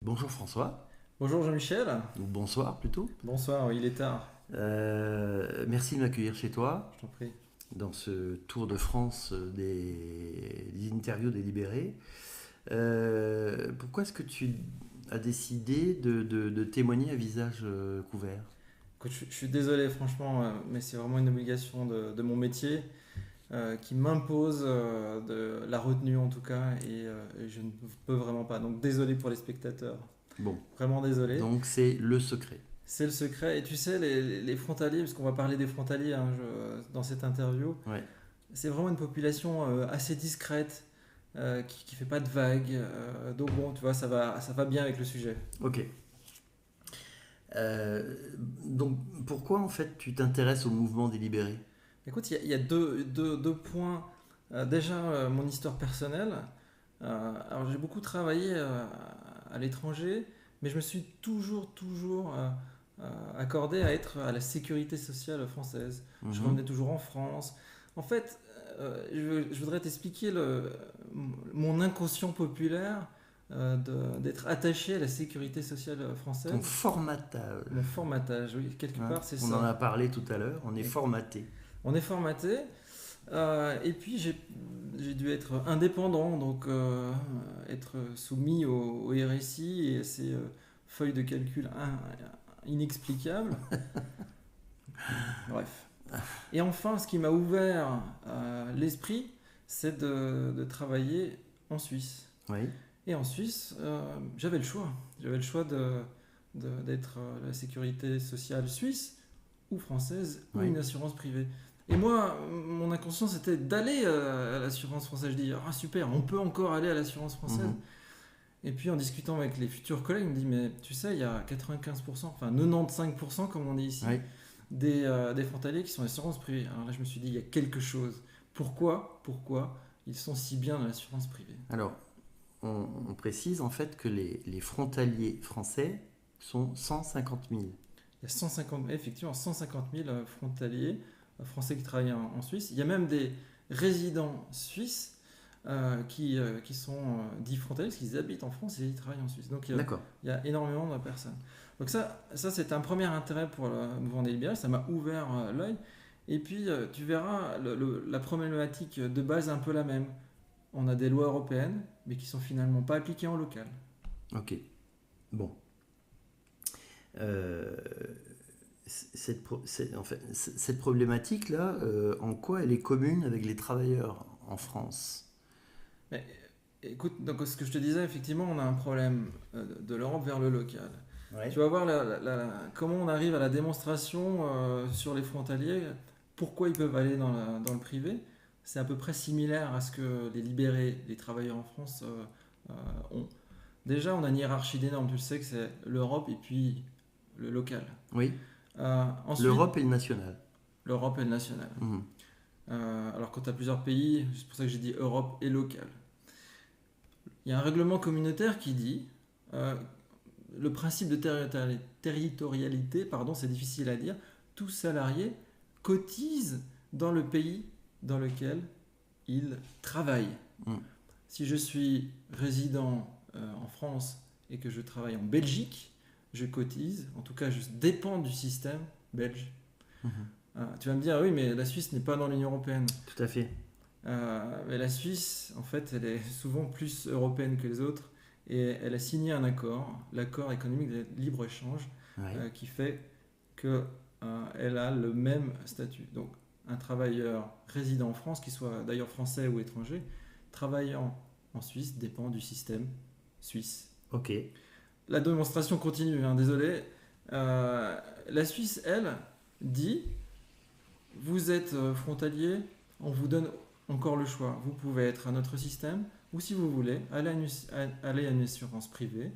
Bonjour François, Bonjour Jean-Michel. ou bonsoir plutôt. Bonsoir, oui, il est tard. Merci de m'accueillir chez toi Je t'en prie. dans ce tour de France des interviews délibérées. Pourquoi est-ce que tu as décidé de témoigner à visage couvert? Écoute, je suis désolé, franchement, mais c'est vraiment une obligation de mon métier qui m'impose de la retenue en tout cas, et je ne peux vraiment pas. Donc désolé pour les spectateurs, Bon, vraiment désolé. donc c'est le secret. C'est le secret. Et tu sais, les frontaliers, parce qu'on va parler des frontaliers hein, dans cette interview, Ouais. c'est vraiment une population assez discrète. Qui fait pas de vagues, donc bon, tu vois, ça va bien avec le sujet. Ok. Euh, donc pourquoi en fait tu t'intéresses au mouvement délibéré? Écoute, il y a deux points. Déjà, mon histoire personnelle. Alors, j'ai beaucoup travaillé à l'étranger, mais je me suis toujours accordé à être à la sécurité sociale française. Je Mhm. revenais toujours en France. En fait, je voudrais t'expliquer mon inconscient populaire d'être attaché à la sécurité sociale Ton française. formatage, Mon formatage, oui, quelque hein. part, c'est On en ça. a parlé tout à l'heure, on est Et formaté. on est formaté. Et puis j'ai dû être indépendant, donc être soumis au RSI et à ces feuilles de calcul inexplicables. Bref. Et enfin, ce qui m'a ouvert l'esprit, c'est de travailler en Suisse. Oui. Et en Suisse, j'avais le choix. J'avais le choix d'être la sécurité sociale suisse ou française ou Oui. une assurance privée. Et moi, mon inconscient, c'était d'aller à l'assurance française. Je dis, ah super, on peut encore aller à l'assurance française. Mhm. Et puis en discutant avec les futurs collègues, il me dit, mais tu sais, il y a 95%, enfin 95% comme on dit ici, Oui. des frontaliers qui sont assurance privée. Alors là, je me suis dit, il y a quelque chose. Pourquoi ils sont si bien dans l'assurance privée? Alors, on précise en fait que les frontaliers français sont 150 000. Il y a 150, effectivement 150 000 frontaliers français qui travaillent en Suisse. Il y a même des résidents suisses qui sont dits frontaliers parce qu'ils habitent en France et ils travaillent en Suisse. Donc D'accord. il y a énormément de personnes. Donc ça c'est un premier intérêt pour le mouvement des libéraux. Ça m'a ouvert l'œil. Et puis tu verras, la problématique de base est un peu la même. On a des lois européennes, mais qui sont finalement pas appliquées en local. Ok. Bon. Euh, en fait, cette problématique-là, en quoi elle est commune avec les travailleurs en France? Mais écoute, donc ce que je te disais, effectivement, on a un problème de l'Europe vers le local. Ouais. Tu vas voir comment on arrive à la démonstration sur les frontaliers, pourquoi ils peuvent aller dans le privé. C'est à peu près similaire à ce que les libérés, les travailleurs en France ont. Déjà, on a une hiérarchie des normes, tu le sais que c'est l'Europe et puis le local. Oui. Ensuite, L'Europe et le national. l'Europe et le national. Mhm. Alors quand tu as plusieurs pays, c'est pour ça que j'ai dit Europe et local. Il y a un règlement communautaire qui dit euh, le principe de territorialité, pardon, c'est difficile à dire, tout salarié cotise dans le pays dans lequel il travaille. Mhm. Si je suis résident en France et que je travaille en Belgique, je cotise, en tout cas je dépends du système belge. Mhm. Tu vas me dire, oui, mais la Suisse n'est pas dans l'Union européenne. Tout à fait. Mais la Suisse, en fait, elle est souvent plus européenne que les autres et elle a signé un accord, l'accord économique de libre-échange, Ouais. qui fait qu'elle a le même statut. Donc, un travailleur résident en France, qu'il soit d'ailleurs français ou étranger, travaillant en Suisse dépend du système suisse. Ok. La démonstration continue, hein, désolé. La Suisse, elle, dit vous êtes frontalier, on vous donne encore le choix. Vous pouvez être à notre système ou si vous voulez, aller à une assurance privée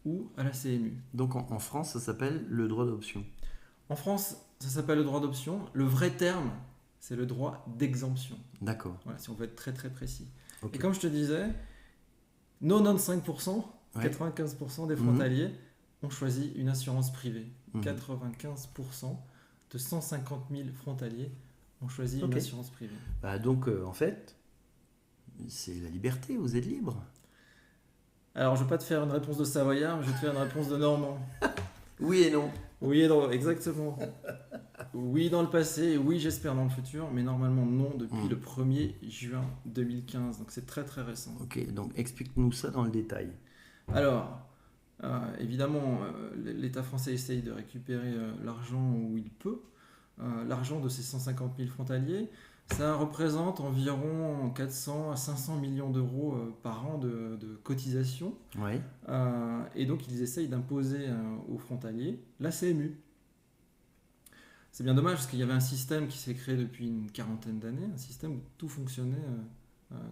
ou à la CMU. Donc en France, ça s'appelle le droit d'option. En France, ça s'appelle le droit d'option. Le vrai terme, c'est le droit d'exemption. D'accord. Voilà, si on veut être très très précis. Ok. Et comme je te disais, 95%, Ouais. 95% des Mhm. frontaliers ont choisi une assurance privée. Mhm. 95%. de 150 000 frontaliers ont choisi Ok. une assurance privée. Bah, donc, en fait, c'est la liberté, vous êtes libre. Alors, je ne vais pas te faire une réponse de Savoyard, mais je vais te faire une réponse de Normand. Oui et non. Oui, et non, exactement. Oui dans le passé, et oui j'espère dans le futur, mais normalement non depuis le 1er juin 2015, donc c'est très très récent. Ok, donc explique-nous ça dans le détail. Alors, évidemment, l'État français essaye de récupérer l'argent où il peut, l'argent de ces 150 000 frontaliers. Ça représente environ 400 à 500 millions d'euros par an de cotisation. Oui. Et donc, ils essayent d'imposer aux frontaliers la CMU. C'est bien dommage parce qu'il y avait un système qui s'est créé depuis une quarantaine d'années, un système où tout fonctionnait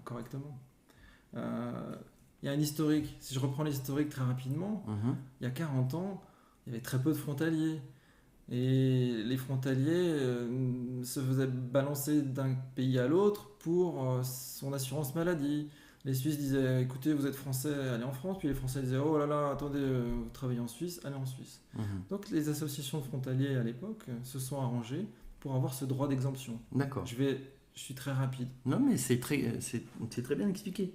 correctement. Il y a un historique, si je reprends l'historique très rapidement, Mhm. il y a 40 ans, il y avait très peu de frontaliers. Et les frontaliers se faisaient balancer d'un pays à l'autre pour son assurance maladie. Les Suisses disaient écoutez, vous êtes français, allez en France. Puis les Français disaient oh là là, attendez, vous travaillez en Suisse, allez en Suisse. Mhm. Donc les associations de frontaliers à l'époque se sont arrangées pour avoir ce droit d'exemption. D'accord. Je suis très rapide. Non, mais c'est très bien expliqué.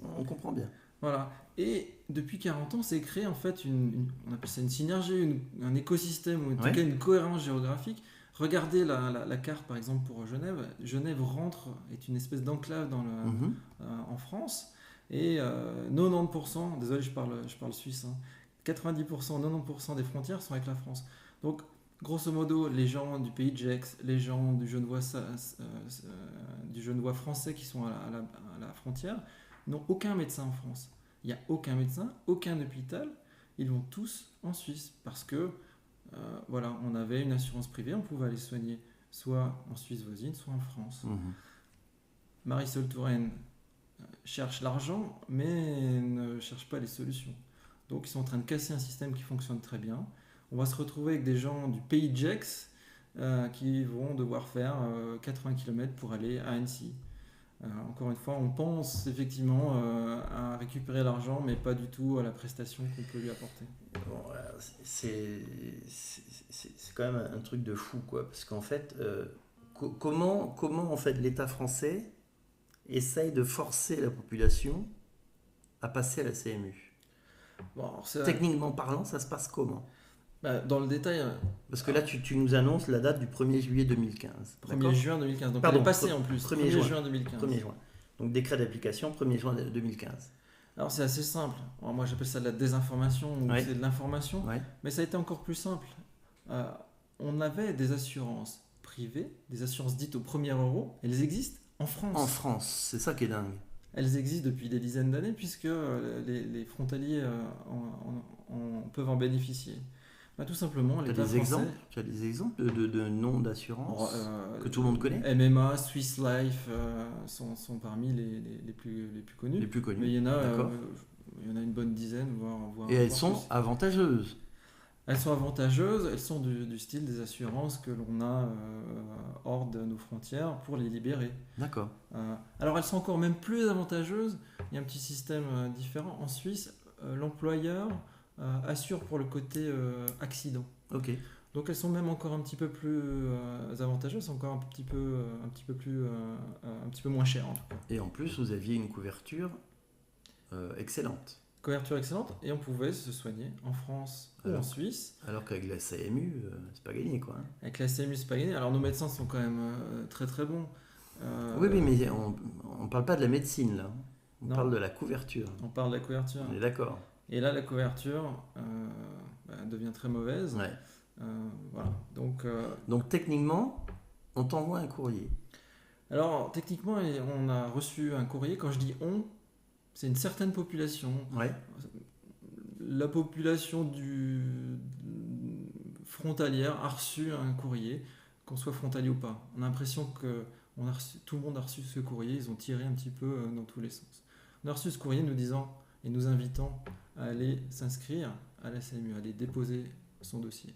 On comprend bien. Voilà. Et depuis 40 ans, c'est créé en fait on appelle ça une synergie, un écosystème, ou en tout Ouais. cas une cohérence géographique. Regardez la carte par exemple pour Genève. Genève est une espèce d'enclave Mhm. en France. Et 90%, désolé je parle suisse, hein, 90%, 90% des frontières sont avec la France. Donc grosso modo, les gens du pays de Gex, les gens du Genevois français qui sont à la frontière, n'ont aucun médecin en France. Il n'y a aucun médecin, aucun hôpital. Ils vont tous en Suisse parce que voilà, on avait une assurance privée, on pouvait aller soigner soit en Suisse voisine, soit en France. Mhm. Marisol Touraine cherche l'argent, mais ne cherche pas les solutions. Donc ils sont en train de casser un système qui fonctionne très bien. On va se retrouver avec des gens du pays de Gex qui vont devoir faire 80 km pour aller à Annecy. Encore une fois, on pense effectivement à récupérer l'argent, mais pas du tout à la prestation qu'on peut lui apporter. Bon, voilà, c'est quand même un truc de fou, quoi. Parce qu'en fait, comment en fait l'État français essaye de forcer la population à passer à la CMU? Bon, alors c'est Techniquement parlant, ça se passe comment? dans le détail, Parce que là, tu nous annonces la date du 1er juillet 2015. 1er d'accord juin 2015. Donc Pardon, elle est passée en plus. 1er 1er juin. juin 2015. 1er juin. Donc décret d'application 1er juin 2015. Alors c'est assez simple. Alors, moi j'appelle ça de la désinformation ou Ouais. c'est de l'information. Ouais. Mais ça a été encore plus simple. On avait des assurances privées, des assurances dites au premier euro. Elles existent en France. En France, c'est ça qui est dingue. Elles existent depuis des dizaines d'années puisque les frontaliers peuvent en bénéficier. Bah, tout simplement, Tu as l'État des français... exemples, de noms d'assurance que tout le monde connaît? MMA, Swiss Life sont parmi les plus connus. Les plus Mais connus. il y en a, D'accord. il y en a une bonne dizaine, voire Et elles voire sont plus. avantageuses. Elles sont avantageuses, elles sont du style des assurances que l'on a hors de nos frontières pour les libérer. D'accord. Alors elles sont encore même plus avantageuses, il y a un petit système différent. En Suisse, l'employeur assure pour le côté accident. Ok. Donc elles sont même encore un petit peu plus avantageuses, encore un petit peu moins chères en tout cas. Et en plus, vous aviez une couverture excellente. Couverture excellente et on pouvait se soigner en France ou en Alors. Suisse. Alors qu'avec la CMU, c'est pas gagné, quoi. Avec la CMU, c'est pas gagné. Alors nos médecins sont quand même très très bons. Oui, mais on parle pas de la médecine, là. On Non. parle de la couverture. On parle de la couverture. On est d'accord. Et là, la couverture devient très mauvaise. Ouais. Voilà. Donc techniquement, on t'envoie un courrier. Alors, techniquement, on a reçu un courrier. Quand je dis on, c'est une certaine population. Ouais. La population frontalière a reçu un courrier, qu'on soit frontalier ou pas. On a l'impression que tout le monde a reçu ce courrier. Ils ont tiré un petit peu dans tous les sens. On a reçu ce courrier nous disant et nous invitant à aller s'inscrire à la CMU, à aller déposer son dossier.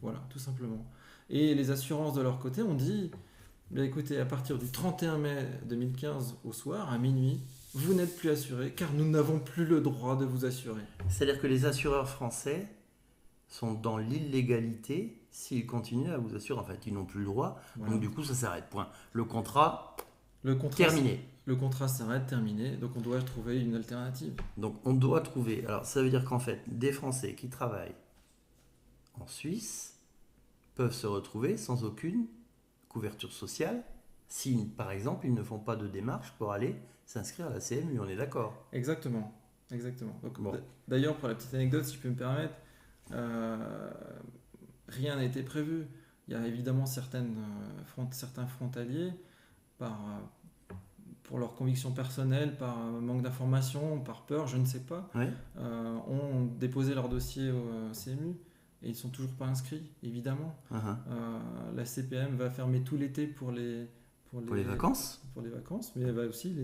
Voilà, tout simplement. Et les assurances de leur côté ont dit, bien écoutez, à partir du 31 mai 2015 au soir, à minuit, vous n'êtes plus assuré car nous n'avons plus le droit de vous assurer. C'est-à-dire que les assureurs français sont dans l'illégalité s'ils continuent à vous assurer. En fait, ils n'ont plus le droit. Voilà. Donc du coup, ça s'arrête. Point. Le contrat, Le contrat, terminé. Le contrat s'arrête, terminé. Donc on doit trouver une alternative. Donc on doit trouver. Alors ça veut dire qu'en fait, des Français qui travaillent en Suisse peuvent se retrouver sans aucune couverture sociale si, par exemple, ils ne font pas de démarche pour aller s'inscrire à la CMU. On est d'accord? Exactement. Exactement. Donc, Bon. d'ailleurs, pour la petite anecdote, si je peux me permettre, rien n'a été prévu. Il y a évidemment certains frontaliers, pour leur conviction personnelle, par manque d'information, par peur, je ne sais pas, Oui. ont déposé leur dossier au CMU et ils ne sont toujours pas inscrits, évidemment. Uh-huh. La CPM va fermer tout l'été pour les vacances. Pour les vacances, mais elle va aussi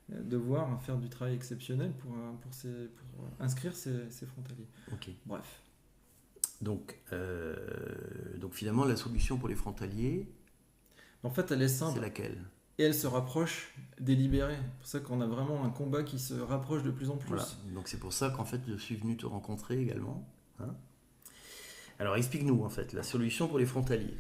devoir faire du travail exceptionnel pour inscrire ces frontaliers. Ok. Bref. Donc finalement, la solution pour les frontaliers, En fait, elle est simple. c'est laquelle? Et elle se rapproche des libérés. C'est pour ça qu'on a vraiment un combat qui se rapproche de plus en plus. Voilà. Donc c'est pour ça qu'en fait, je suis venu te rencontrer également. Hein. Alors explique-nous en fait la solution pour les frontaliers.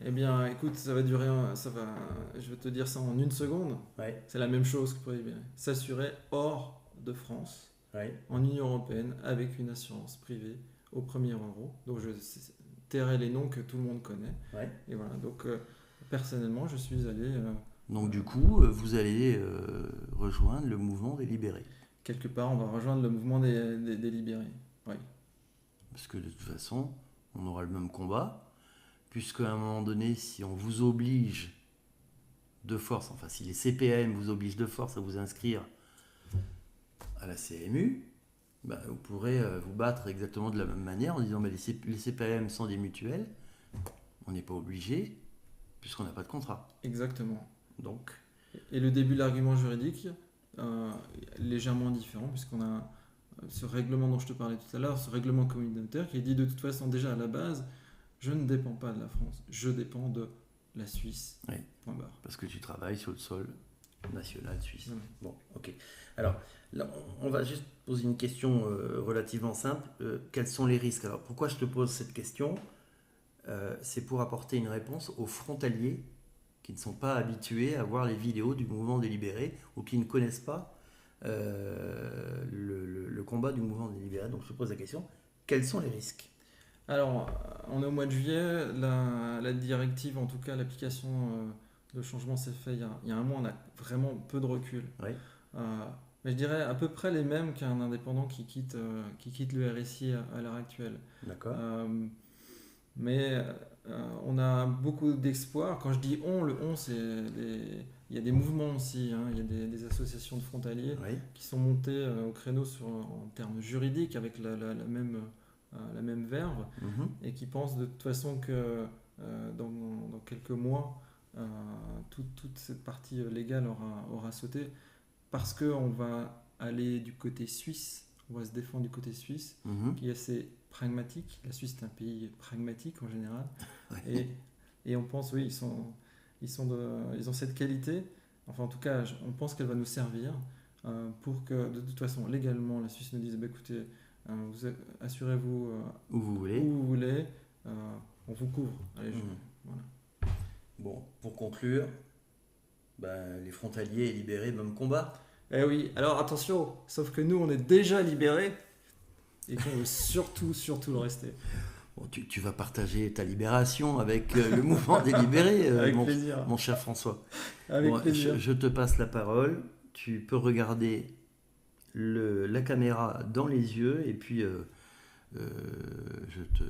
Eh bien, écoute, je vais te dire ça en une seconde. Ouais. C'est la même chose que pour les libérés. S'assurer hors de France, Ouais. en Union Européenne, avec une assurance privée au premier euro. Donc je tairai les noms que tout le monde connaît. Ouais. Et voilà, donc personnellement, je suis allé... Donc du coup, vous allez rejoindre le mouvement des libérés. quelque part, on va rejoindre le mouvement des libérés. Oui. Parce que de toute façon, on aura le même combat, puisque à un moment donné, si on vous oblige de force, enfin si les CPM vous obligent de force à vous inscrire à la CMU, bah, vous pourrez vous battre exactement de la même manière en disant bah, les CPM sont des mutuelles, on n'est pas obligé, puisqu'on n'a pas de contrat. Exactement. Donc, Et le début de l'argument juridique est légèrement différent, puisqu'on a ce règlement dont je te parlais tout à l'heure, ce règlement communautaire qui dit de toute façon déjà à la base, je ne dépends pas de la France, je dépends de la Suisse. Oui. Point barre. Parce que tu travailles sur le sol national suisse. Voilà. Bon, ok. Alors, là, on va juste poser une question relativement simple. Quels sont les risques? Alors, pourquoi je te pose cette question? C'est pour apporter une réponse aux frontaliers qui ne sont pas habitués à voir les vidéos du mouvement des libérés ou qui ne connaissent pas le combat du mouvement des libérés. Donc, je te pose la question. Quels sont les risques? Alors, on est au mois de juillet, la directive, en tout cas l'application de changement s'est fait il y a un mois, on a vraiment peu de recul. Oui. Mais je dirais à peu près les mêmes qu'un indépendant qui quitte le RSI à l'heure actuelle. D'accord. Mais on a beaucoup d'espoir. Quand je dis on, le on, il y a des mouvements aussi, hein. Il y a des associations de frontaliers Oui. qui sont montées au créneau en termes juridiques avec la même verve Mhm. et qui pensent de toute façon que dans quelques mois, toute cette partie légale aura sauté parce qu'on va aller du côté suisse, on va se défendre du côté suisse, Mhm. qui est assez pragmatique. La Suisse est un pays pragmatique en général. Ouais. Et on pense, oui, ils ont cette qualité. Enfin, en tout cas, on pense qu'elle va nous servir pour que, de toute façon, légalement, la Suisse nous dise bah, écoutez, assurez-vous Où vous voulez. où vous voulez, on vous couvre. Allez, Mhm. voilà. Bon, pour conclure, les frontaliers et libérés, même combat. Eh oui, alors attention, sauf que nous, on est déjà libérés et qu'on veut surtout le rester. Bon, tu vas partager ta libération avec le mouvement des libérés, Avec plaisir. mon cher François. Avec Bon, plaisir. je te passe la parole. Tu peux regarder la caméra dans les yeux et puis je te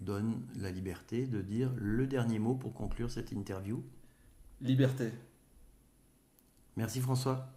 donne la liberté de dire le dernier mot pour conclure cette interview. Liberté. Merci François.